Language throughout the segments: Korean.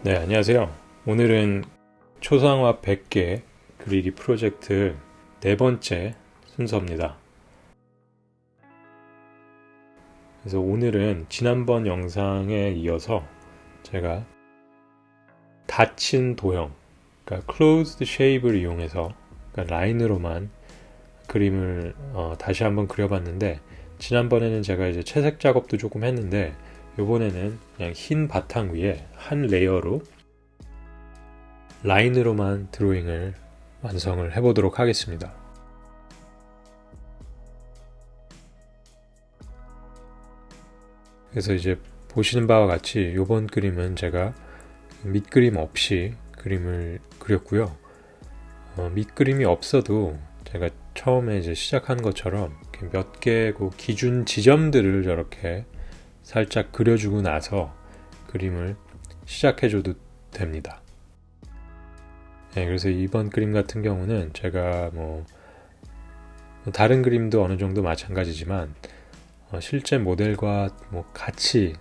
네, 안녕하세요. 오늘은 초상화 100개 그리기 프로젝트 네 번째 순서입니다. 그래서 오늘은 지난번 영상에 이어서 제가 닫힌 도형, 그러니까 closed shape를 이용해서 그러니까 라인으로만 그림을 다시 한번 그려봤는데, 지난번에는 제가 이제 채색 작업도 조금 했는데 이번에는 그냥 흰 바탕 위에 한 레이어로 라인으로만 드로잉을 완성을 해보도록 하겠습니다. 그래서 이제 보시는 바와 같이 이번 그림은 제가 밑그림 없이 그림을 그렸고요. 밑그림이 없어도 제가 처음에 이제 시작한 것처럼 몇 개의 그 기준 지점들을 저렇게 살짝 그려주고 나서 그림을 시작해줘도 됩니다. 네, 그래서 이번 그림 같은 경우는 제가 다른 그림도 어느 정도 마찬가지지만 실제 모델과 같이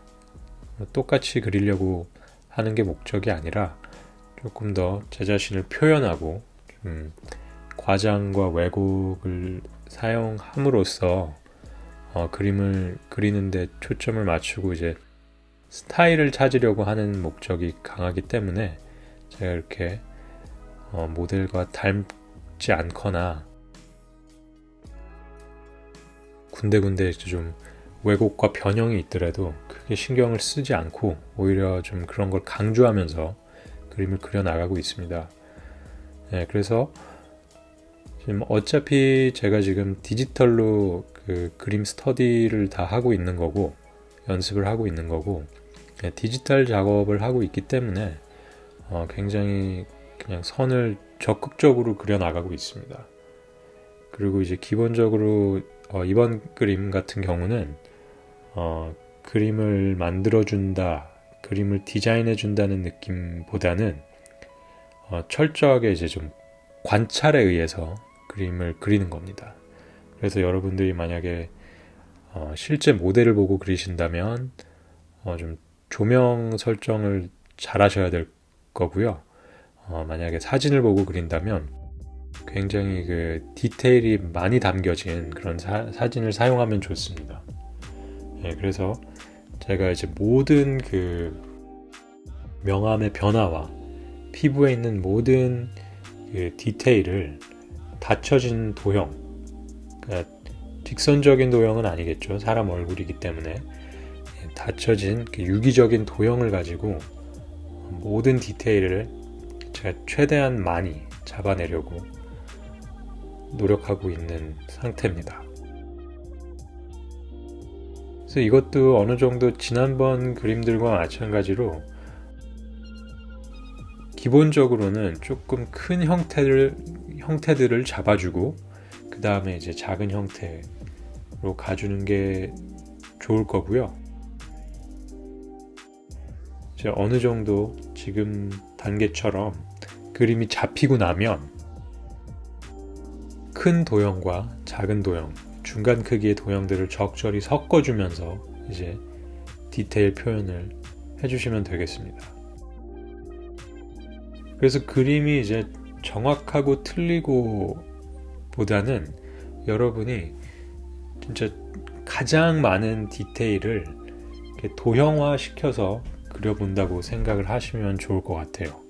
똑같이 그리려고 하는 게 목적이 아니라 조금 더 제 자신을 표현하고 과장과 왜곡을 사용함으로써 그림을 그리는데 초점을 맞추고 이제 스타일을 찾으려고 하는 목적이 강하기 때문에 제가 이렇게 모델과 닮지 않거나 군데군데 좀 왜곡과 변형이 있더라도 크게 신경을 쓰지 않고 오히려 좀 그런 걸 강조하면서 그림을 그려나가고 있습니다. 네, 그래서 지금 어차피 제가 지금 디지털로 그 그림 스터디를 다 하고 있는 거고 연습을 하고 있는 거고 디지털 작업을 하고 있기 때문에 굉장히 그냥 선을 적극적으로 그려나가고 있습니다. 그리고 이제 기본적으로 이번 그림 같은 경우는 그림을 만들어준다, 그림을 디자인해준다는 느낌보다는 철저하게 이제 좀 관찰에 의해서 그림을 그리는 겁니다. 그래서 여러분들이 만약에 실제 모델을 보고 그리신다면 좀 조명 설정을 잘 하셔야 될 거고요. 만약에 사진을 보고 그린다면 굉장히 그 디테일이 많이 담겨진 그런 사진을 사용하면 좋습니다. 예, 그래서 제가 이제 모든 그 명암의 변화와 피부에 있는 모든 그 디테일을 닫혀진 도형, 그러니까 직선적인 도형은 아니겠죠. 사람 얼굴이기 때문에 닫혀진 그 유기적인 도형을 가지고 모든 디테일을 제가 최대한 많이 잡아내려고 노력하고 있는 상태입니다. 그래서 이것도 어느 정도 지난번 그림들과 마찬가지로 기본적으로는 조금 큰 형태들을 잡아주고 그 다음에 이제 작은 형태로 가주는 게 좋을 거고요. 이제 어느 정도 지금 단계처럼 그림이 잡히고 나면 큰 도형과 작은 도형, 중간 크기의 도형들을 적절히 섞어주면서 이제 디테일 표현을 해주시면 되겠습니다. 그래서 그림이 이제 정확하고 틀리고 보다는 여러분이 진짜 가장 많은 디테일을 이렇게 도형화 시켜서 그려본다고 생각을 하시면 좋을 것 같아요.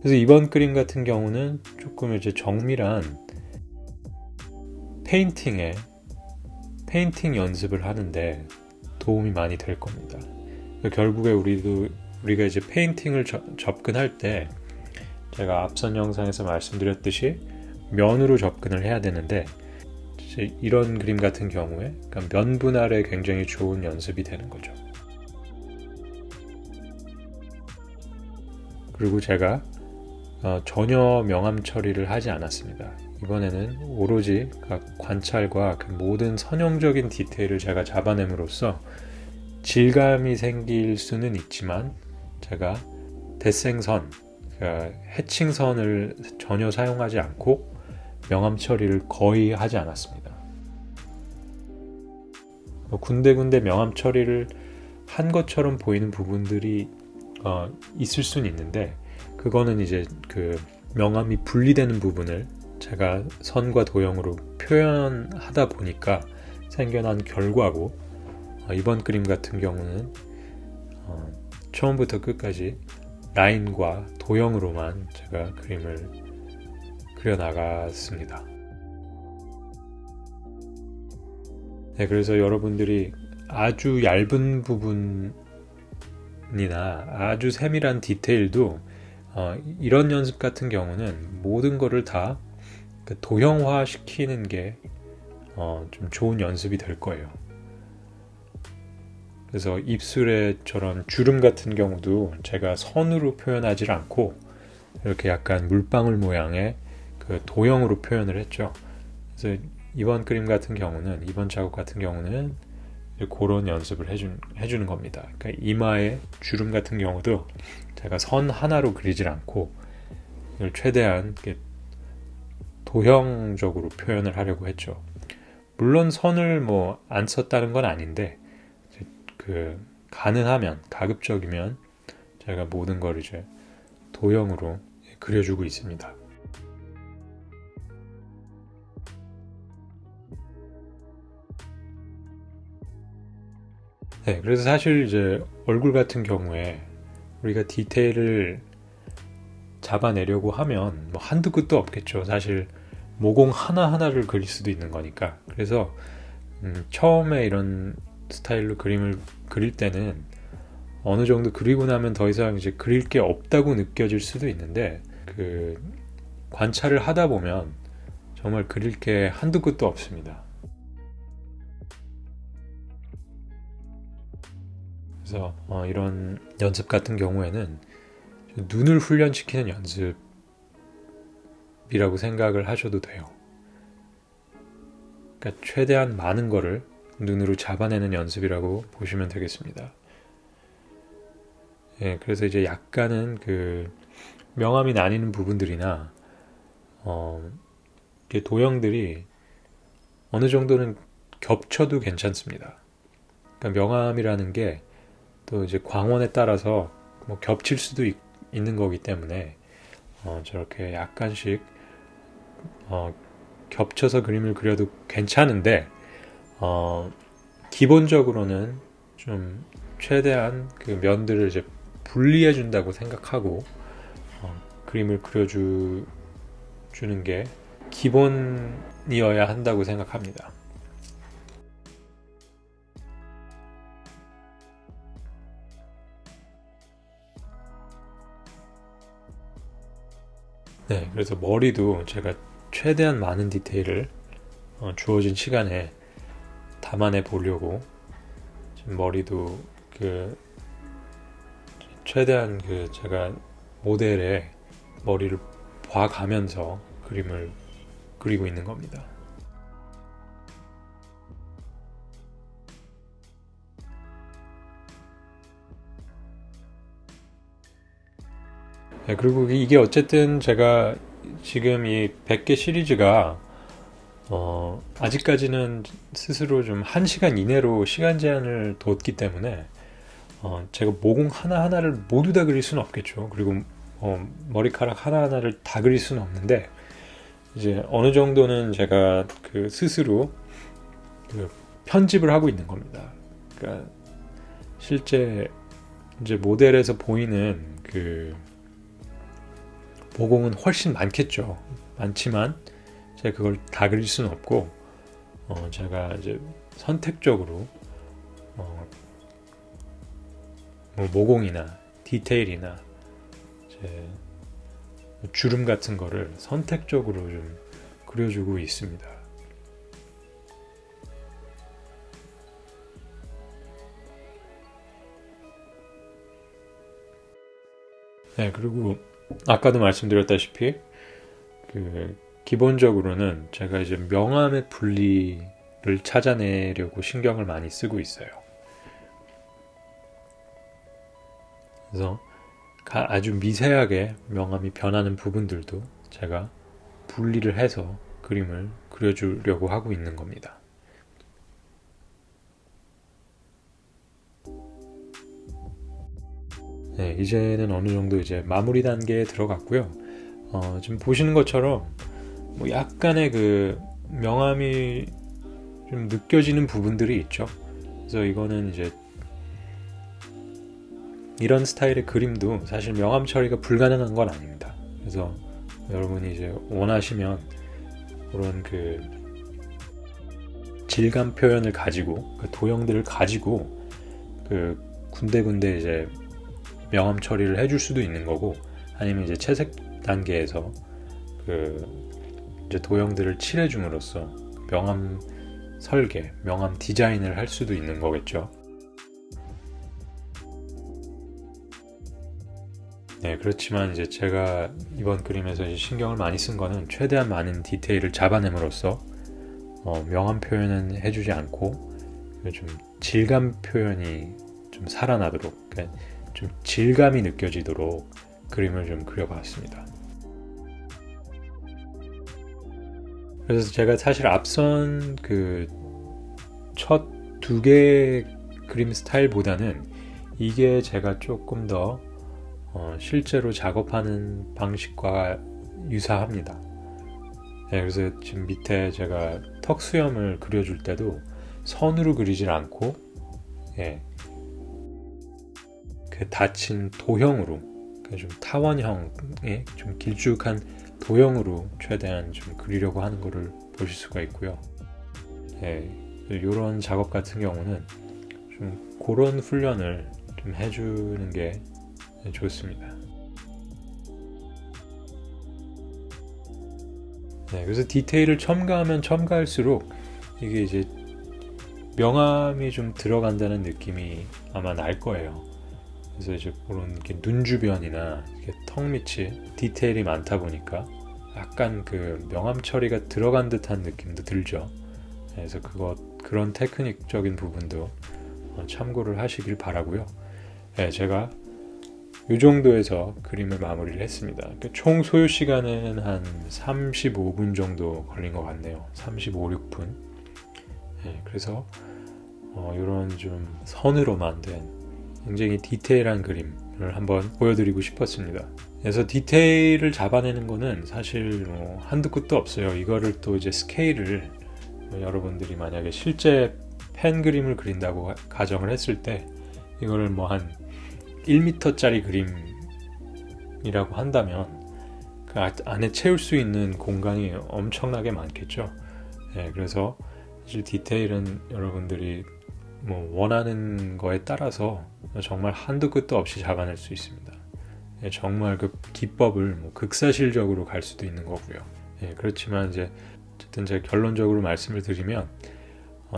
그래서 이번 그림 같은 경우는 조금 이제 정밀한 페인팅 연습을 하는데 도움이 많이 될 겁니다. 결국에 우리가 이제 페인팅을 접근할 때 제가 앞선 영상에서 말씀드렸듯이 면으로 접근을 해야 되는데 이런 그림 같은 경우에 그러니까 면 분할에 굉장히 좋은 연습이 되는 거죠. 그리고 제가 전혀 명암 처리를 하지 않았습니다. 이번에는 오로지 관찰과 그 모든 선형적인 디테일을 제가 잡아냄으로써 질감이 생길 수는 있지만 제가 대생선, 해칭선을 전혀 사용하지 않고 명암 처리를 거의 하지 않았습니다. 군데군데 명암 처리를 한 것처럼 보이는 부분들이 있을 수는 있는데, 그거는 이제 그 명암이 분리되는 부분을 제가 선과 도형으로 표현하다 보니까 생겨난 결과고, 이번 그림 같은 경우는 처음부터 끝까지 라인과 도형으로만 제가 그림을 그려나갔습니다. 네, 그래서 여러분들이 아주 얇은 부분이나 아주 세밀한 디테일도 이런 연습 같은 경우는 모든 거를 다 도형화 시키는 게 좀 좋은 연습이 될 거예요. 그래서 입술에 저런 주름 같은 경우도 제가 선으로 표현하지 않고 이렇게 약간 물방울 모양의 그 도형으로 표현을 했죠. 그래서 이번 그림 같은 경우는, 이번 작업 같은 경우는 그런 연습을 해주는 겁니다. 그러니까 이마에 주름 같은 경우도 제가 선 하나로 그리질 않고 이걸 최대한 도형적으로 표현을 하려고 했죠. 물론 선을 뭐 안 썼다는 건 아닌데, 가능하면, 가급적이면 제가 모든 걸 이제 도형으로 그려주고 있습니다. 네, 그래서 사실 이제 얼굴 같은 경우에 우리가 디테일을 잡아내려고 하면 뭐 한두 끝도 없겠죠. 사실 모공 하나하나를 그릴 수도 있는 거니까. 그래서 처음에 이런 스타일로 그림을 그릴 때는 어느 정도 그리고 나면 더 이상 이제 그릴 게 없다고 느껴질 수도 있는데, 그 관찰을 하다 보면 정말 그릴 게 한두 끝도 없습니다. 그래서 이런 연습 같은 경우에는 눈을 훈련시키는 연습이라고 생각을 하셔도 돼요. 그러니까 최대한 많은 거를 눈으로 잡아내는 연습이라고 보시면 되겠습니다. 예, 그래서 이제 약간은 그 명암이 나뉘는 부분들이나 도형들이 어느 정도는 겹쳐도 괜찮습니다. 그러니까 명암이라는 게 또 이제 광원에 따라서 뭐 겹칠 수도 있는 거기 때문에 저렇게 약간씩 겹쳐서 그림을 그려도 괜찮은데, 기본적으로는 좀 최대한 그 면들을 이제 분리해 준다고 생각하고 그림을 그려주는 게 기본이어야 한다고 생각합니다. 네, 그래서 머리도 제가 최대한 많은 디테일을 주어진 시간에 담아내 보려고 지금 머리도 최대한 제가 모델의 머리를 봐가면서 그림을 그리고 있는 겁니다. 네, 그리고 이게 어쨌든 제가 지금 이 100개 시리즈가 아직까지는 스스로 좀 1시간 이내로 시간 제한을 뒀기 때문에 제가 모공 하나하나를 모두 다 그릴 수는 없겠죠. 그리고 머리카락 하나하나를 다 그릴 수는 없는데, 이제 어느 정도는 제가 스스로 편집을 하고 있는 겁니다. 그러니까 실제 이제 모델에서 보이는 모공은 훨씬 많겠죠. 많지만 제가 그걸 다 그릴 수는 없고, 제가 이제 선택적으로 뭐 모공이나 디테일이나 이제 주름 같은 거를 선택적으로 좀 그려주고 있습니다. 네, 그리고 아까도 말씀드렸다시피 기본적으로는 제가 이제 명암의 분리를 찾아내려고 신경을 많이 쓰고 있어요. 그래서 아주 미세하게 명암이 변하는 부분들도 제가 분리를 해서 그림을 그려주려고 하고 있는 겁니다. 네, 이제는 어느 정도 이제 마무리 단계에 들어갔고요. 지금 보시는 것처럼 뭐 약간의 그 명암이 좀 느껴지는 부분들이 있죠. 그래서 이거는 이제 이런 스타일의 그림도 사실 명암 처리가 불가능한 건 아닙니다. 그래서 여러분이 이제 원하시면 그런 그 질감 표현을 가지고 그 도형들을 가지고 그 군데군데 이제 명암 처리를 해줄 수도 있는 거고, 아니면 이제 채색 단계에서 그 이제 도형들을 칠해줌으로써 명암 설계, 명암 디자인을 할 수도 있는 거겠죠. 네, 그렇지만 이제 제가 이번 그림에서 이제 신경을 많이 쓴 거는 최대한 많은 디테일을 잡아냄으로써 명암 표현은 해주지 않고 좀 질감 표현이 좀 살아나도록, 그러니까 좀 질감이 느껴지도록 그림을 좀 그려봤습니다. 그래서 제가 사실 앞선 그 첫 두 개의 그림 스타일보다는 이게 제가 조금 더 실제로 작업하는 방식과 유사합니다. 네, 그래서 지금 밑에 제가 턱 수염을 그려줄 때도 선으로 그리질 않고, 예, 그 닫힌 도형으로, 좀 타원형의 좀 길쭉한 도형으로 최대한 좀 그리려고 하는 것을 보실 수가 있고요. 예, 이런 작업 같은 경우는 좀 그런 훈련을 좀 해주는 게 좋습니다. 네, 그래서 디테일을 첨가하면 첨가할수록 이게 이제 명암이 좀 들어간다는 느낌이 아마 날 거예요. 그래서 이제 그런 이렇게 눈 주변이나 이렇게 턱 밑이 디테일이 많다 보니까 약간 그 명암 처리가 들어간 듯한 느낌도 들죠. 그래서 그런 테크닉적인 부분도 참고를 하시길 바라고요. 네, 제가 이 정도에서 그림을 마무리를 했습니다. 총 소요 시간은 한 35분 정도 걸린 것 같네요. 35, 6분. 네, 그래서 이런 좀 선으로만 된 굉장히 디테일한 그림을 한번 보여드리고 싶었습니다. 그래서 디테일을 잡아내는 거는 사실 한두 끝도 없어요. 이거를 또 이제 스케일을 여러분들이 만약에 실제 펜 그림을 그린다고 가정을 했을 때 이거를 뭐 한 1m짜리 그림이라고 한다면 그 안에 채울 수 있는 공간이 엄청나게 많겠죠. 네, 그래서 사실 디테일은 여러분들이 뭐 원하는 거에 따라서 정말 한두 끝도 없이 잡아낼 수 있습니다. 네, 정말 그 기법을 뭐 극사실적으로 갈 수도 있는 거고요. 네, 그렇지만 이제 어쨌든 제가 결론적으로 말씀을 드리면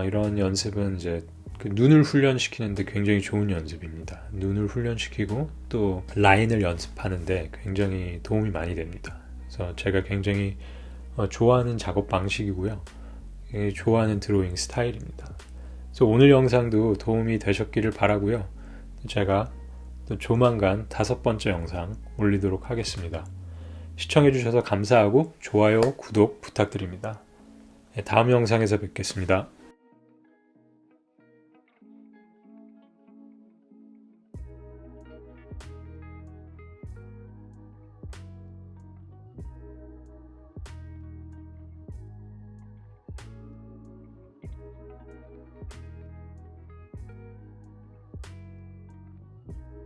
이런 연습은 이제 그 눈을 훈련시키는데 굉장히 좋은 연습입니다. 눈을 훈련시키고 또 라인을 연습하는데 굉장히 도움이 많이 됩니다. 그래서 제가 굉장히 좋아하는 작업 방식이고요. 좋아하는 드로잉 스타일입니다. 그래서 오늘 영상도 도움이 되셨기를 바라고요. 제가 또 조만간 5번째 영상 올리도록 하겠습니다. 시청해주셔서 감사하고 좋아요, 구독 부탁드립니다. 다음 영상에서 뵙겠습니다.